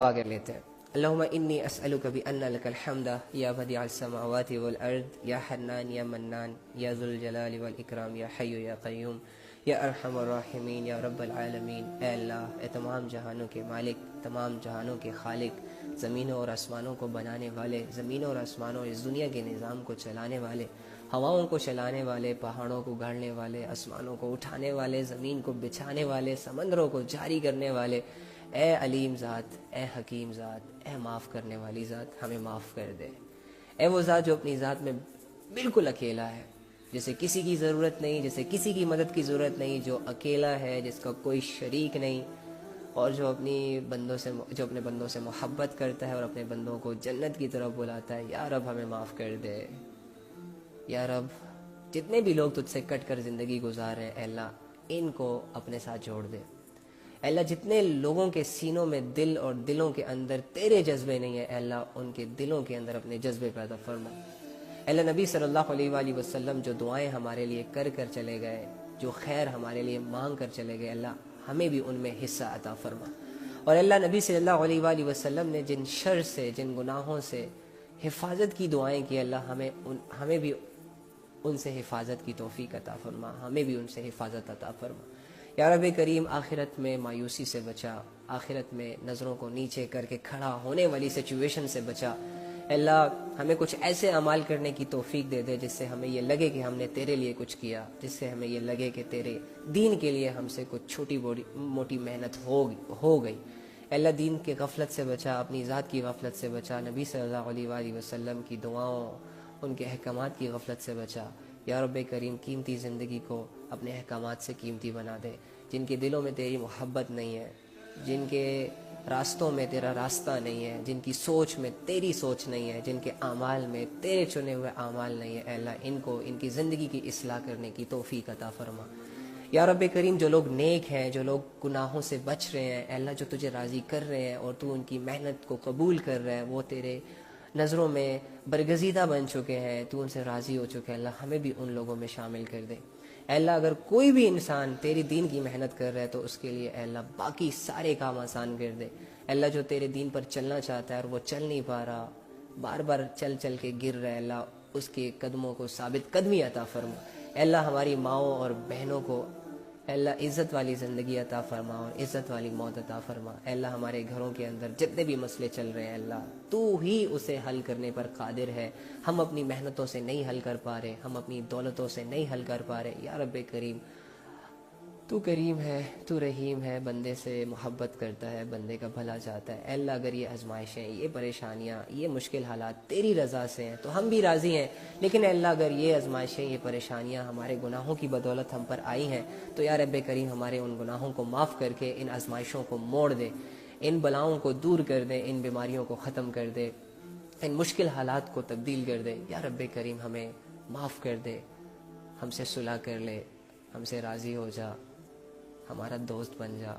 آگے لیتے ہیں۔ اللہم انی اسألک بأن لک الحمد یا بدیع السماوات والارض یا حنان یا منان یا ذو الجلال والاکرام یا حی یا قیوم یا ارحم الراحمین یا رب العالمین۔ اے اللہ، اے تمام جہانوں کے مالک، تمام جہانوں کے خالق، زمینوں اور آسمانوں کو بنانے والے، زمینوں اور آسمانوں اس دنیا کے نظام کو چلانے والے، ہواؤں کو چلانے والے، پہاڑوں کو گاڑنے والے، آسمانوں کو اٹھانے والے، زمین کو بچھانے والے، سمندروں کو جاری کرنے والے، اے علیم ذات، اے حکیم ذات، اے معاف کرنے والی ذات، ہمیں معاف کر دے۔ اے وہ ذات جو اپنی ذات میں بالکل اکیلا ہے، جسے کسی کی ضرورت نہیں، جسے کسی کی مدد کی ضرورت نہیں، جو اکیلا ہے، جس کا کوئی شریک نہیں، اور جو اپنے بندوں سے محبت کرتا ہے اور اپنے بندوں کو جنت کی طرف بلاتا ہے۔ یا رب ہمیں معاف کر دے۔ یا رب جتنے بھی لوگ تجھ سے کٹ کر زندگی گزار رہے ہیں، اے اللہ ان کو اپنے ساتھ جوڑ دے۔ اے اللہ جتنے لوگوں کے سینوں میں دل اور دلوں کے اندر تیرے جذبے نہیں ہیں، اے اللہ ان کے دلوں کے اندر اپنے جذبے پیدا فرما۔ اے اللہ نبی صلی اللہ علیہ وآلہ وسلم جو دعائیں ہمارے لیے کر چلے گئے، جو خیر ہمارے لیے مانگ کر چلے گئے، اللہ ہمیں بھی ان میں حصہ عطا فرما۔ اور اللہ نبی صلی اللہ علیہ وآلہ وسلم نے جن شر سے، جن گناہوں سے حفاظت کی دعائیں کی، اللہ ہمیں بھی ان سے حفاظت کی توفیق عطا فرما، ہمیں بھی ان سے حفاظت عطا فرما۔ یا رب کریم آخرت میں مایوسی سے بچا، آخرت میں نظروں کو نیچے کر کے کھڑا ہونے والی سچویشن سے بچا۔ اللہ ہمیں کچھ ایسے اعمال کرنے کی توفیق دے دے جس سے ہمیں یہ لگے کہ ہم نے تیرے لیے کچھ کیا، جس سے ہمیں یہ لگے کہ تیرے دین کے لیے ہم سے کچھ چھوٹی موٹی محنت ہو گئی۔ اللہ دین کے غفلت سے بچا، اپنی ذات کی غفلت سے بچا، نبی صلی اللہ علیہ وآلہ وسلم کی دعاؤں، ان کے احکامات کی غفلت سے بچا۔ یا رب کریم قیمتی زندگی کو اپنے احکامات سے قیمتی بنا دے۔ جن کے دلوں میں تیری محبت نہیں ہے، جن کے راستوں میں تیرا راستہ نہیں ہے، جن کی سوچ میں تیری سوچ نہیں ہے، جن کے اعمال میں تیرے چنے ہوئے اعمال نہیں ہے، اے اللہ ان کی زندگی کی اصلاح کرنے کی توفیق عطا فرما۔ یا رب کریم جو لوگ نیک ہیں، جو لوگ گناہوں سے بچ رہے ہیں، اے اللہ جو تجھے راضی کر رہے ہیں اور تو ان کی محنت کو قبول کر رہا ہے، وہ تیرے نظروں میں برگزیدہ بن چکے ہیں، تو ان سے راضی ہو چکے ہیں، اللہ ہمیں بھی ان لوگوں میں شامل کر دے۔ اے اللہ اگر کوئی بھی انسان تیری دین کی محنت کر رہا ہے تو اس کے لیے اے اللہ باقی سارے کام آسان کر دے۔ اے اللہ جو تیرے دین پر چلنا چاہتا ہے اور وہ چل نہیں پا رہا، بار بار چل کے گر رہا ہے، اللہ اس کے قدموں کو ثابت قدمی عطا فرما۔ اے اللہ ہماری ماؤں اور بہنوں کو اے اللہ عزت والی زندگی عطا فرما اور عزت والی موت عطا فرما۔ اے اللہ ہمارے گھروں کے اندر جتنے بھی مسئلے چل رہے ہیں، اللہ تو ہی اسے حل کرنے پر قادر ہے۔ ہم اپنی محنتوں سے نہیں حل کر پا رہے، ہم اپنی دولتوں سے نہیں حل کر پا رہے۔ یا رب کریم تو کریم ہے، تو رحیم ہے، بندے سے محبت کرتا ہے، بندے کا بھلا چاہتا ہے۔ اے اللہ اگر یہ آزمائشیں، یہ پریشانیاں، یہ مشکل حالات تیری رضا سے ہیں تو ہم بھی راضی ہیں، لیکن اے اللہ اگر یہ آزمائشیں، یہ پریشانیاں ہمارے گناہوں کی بدولت ہم پر آئی ہیں تو یا رب کریم ہمارے ان گناہوں کو معاف کر کے ان آزمائشوں کو موڑ دے، ان بلاؤں کو دور کر دے، ان بیماریوں کو ختم کر دے، ان مشکل حالات کو تبدیل کر دے۔ یا رب کریم ہمیں معاف کر دے، ہم سے صلح کر لے، ہم سے راضی ہو جا، ہمارا دوست بن جا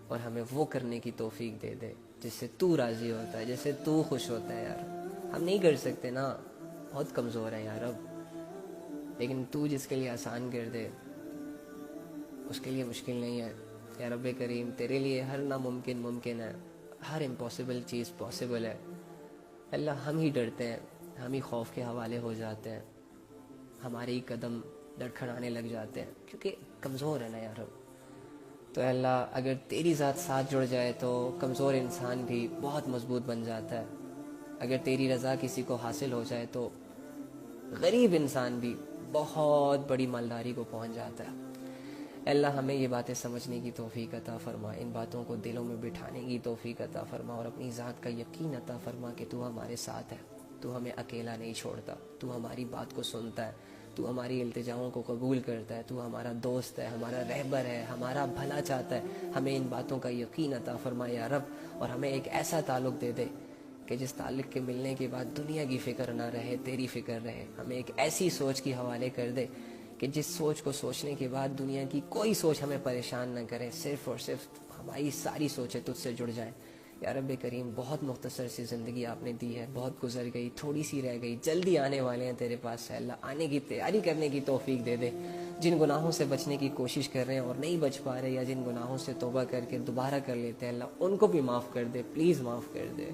اور ہمیں وہ کرنے کی توفیق دے دے جس سے تو راضی ہوتا ہے، جس سے تو خوش ہوتا ہے۔ یار ہم نہیں کر سکتے نا، بہت کمزور ہیں یار اب، لیکن تو جس کے لیے آسان کر دے اس کے لیے مشکل نہیں ہے۔ یا رب کریم تیرے لیے ہر ناممکن ممکن ہے، ہر امپاسبل چیز پاسبل ہے۔ اللہ ہم ہی ڈرتے ہیں، ہم ہی خوف کے حوالے ہو جاتے ہیں، ہمارے ہی قدم دڑکھڑانے لگ جاتے ہیں کیونکہ کمزور ہے نا یار۔ تو اللہ اگر تیری ذات ساتھ جڑ جائے تو کمزور انسان بھی بہت مضبوط بن جاتا ہے۔ اگر تیری رضا کسی کو حاصل ہو جائے تو غریب انسان بھی بہت بڑی مالداری کو پہنچ جاتا ہے۔ اللہ ہمیں یہ باتیں سمجھنے کی توفیق عطا فرما، ان باتوں کو دلوں میں بٹھانے کی توفیق عطا فرما اور اپنی ذات کا یقین عطا فرما کہ تو ہمارے ساتھ ہے، تو ہمیں اکیلا نہیں چھوڑتا، تو ہماری بات کو سنتا ہے، تو ہماری التجاؤں کو قبول کرتا ہے، تو ہمارا دوست ہے، ہمارا رہبر ہے، ہمارا بھلا چاہتا ہے۔ ہمیں ان باتوں کا یقین عطا فرما یا رب، اور ہمیں ایک ایسا تعلق دے دے کہ جس تعلق کے ملنے کے بعد دنیا کی فکر نہ رہے، تیری فکر رہے۔ ہمیں ایک ایسی سوچ کی حوالے کر دے کہ جس سوچ کو سوچنے کے بعد دنیا کی کوئی سوچ ہمیں پریشان نہ کرے، صرف اور صرف ہماری ساری سوچیں تجھ سے جڑ جائیں۔ یا رب کریم بہت مختصر سی زندگی آپ نے دی ہے، بہت گزر گئی، تھوڑی سی رہ گئی، جلدی آنے والے ہیں تیرے پاس سے اللہ، آنے کی تیاری کرنے کی توفیق دے دے۔ جن گناہوں سے بچنے کی کوشش کر رہے ہیں اور نہیں بچ پا رہے، یا جن گناہوں سے توبہ کر کے دوبارہ کر لیتے ہیں اللہ، ان کو بھی معاف کر دے، پلیز معاف کر دے،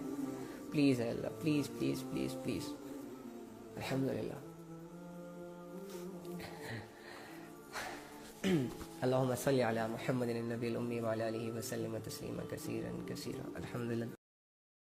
پلیز ہے اللہ، پلیز پلیز پلیز پلیز۔ الحمدللہ۔ اللهم صل على محمد النبي الأمي وعلى آله وسلم تسليما كثيرا كثيرا۔ الحمدللہ۔